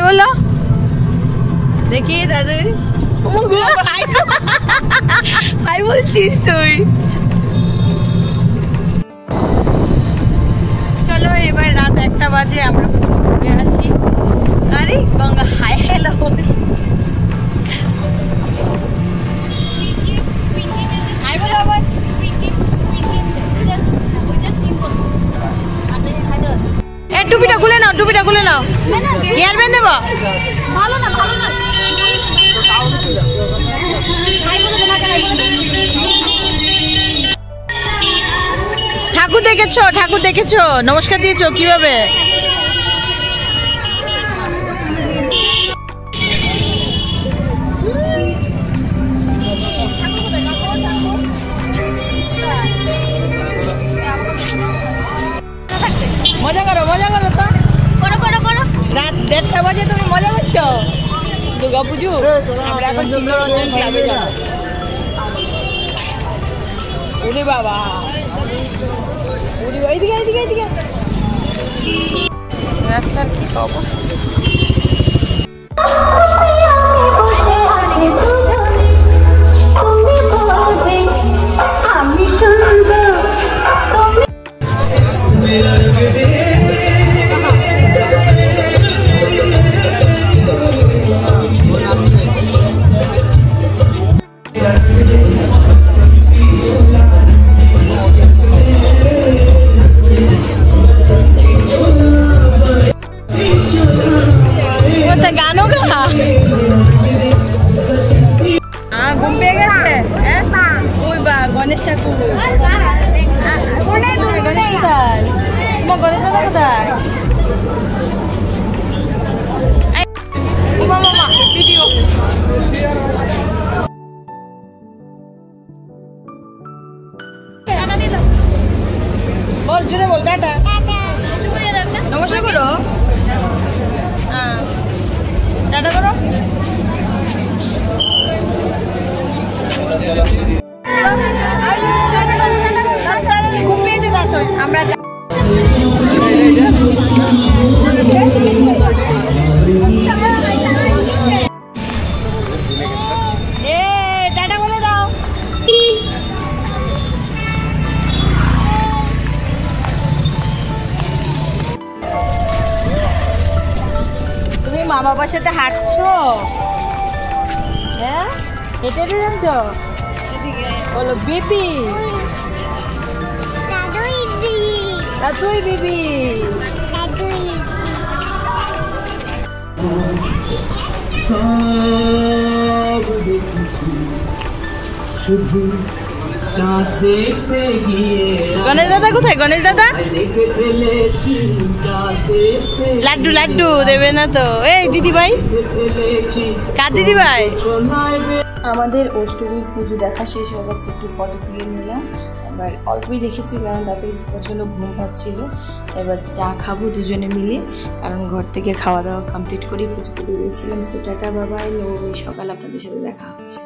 বলো দেখি দাদু। হাই বলছিস তুই? চলো এবার রাত 1টা বাজে, আমরা ঘুরে আসি। আরে গঙ্গা হাই হ্যালো বলছি। টুপিটা খুলে নাও, টুপিটা খুলে নাও। ইয়ার ব্যান্ড দেবো? ভালো না, ভালো না। ঠাকুর দেখেছো? ঠাকুর দেখেছো? নমস্কার দিয়েছো কিভাবে? মজা করো, মজা করো তো। করো করো করো। রাত 1:30 বাজে তুমি মজা করছো? দুর্গা পুজো আমরা এখন চিত্তরঞ্জন ক্লাবে যাবো। ওরে বাবা, এইদিকে এইদিকে এইদিকে। রাস্তার কি অবস্থা! গানও গা ঘুম পেয়ে গেছে। ওই বা গণেশ ঠাকুর। গণেশ কোথায়? তোমার গণেশ দাদা কোথায়? মামা ভিডিও বল, জুড়ে বল টাটা। নমস্কার করো, টাটা করো। ঘুম পেয়েছে দাঁত আমরা টাটা বলে দাও। তুমি মা বাবার সাথে হাঁটছো? হ্যাঁ, হেঁটে হেঁটে যাচ্ছ? বলো বেবি। দাদুই বেবি। গণেশ দাদা কোথায়? গণেশ দাদা লাড্ডু লাড্ডু দেবে না তো? এই দিদি ভাই, কার দিদি ভাই? আমাদের অষ্টমীর পুজো দেখা শেষ হয়ে গেছে, একটু ফটো তুলে নিলাম। এবার অল্পই দেখেছি কারণ দাদুর প্রচণ্ড ঘুম পাচ্ছিল। এবার চা খাবো দুজনে মিলে, কারণ ঘর থেকে খাওয়া দাওয়া কমপ্লিট করেই পুজোতে বেরিয়েছিলাম। সো টাটা বাবাই, সকাল আপনাদের সাথে দেখা হচ্ছে।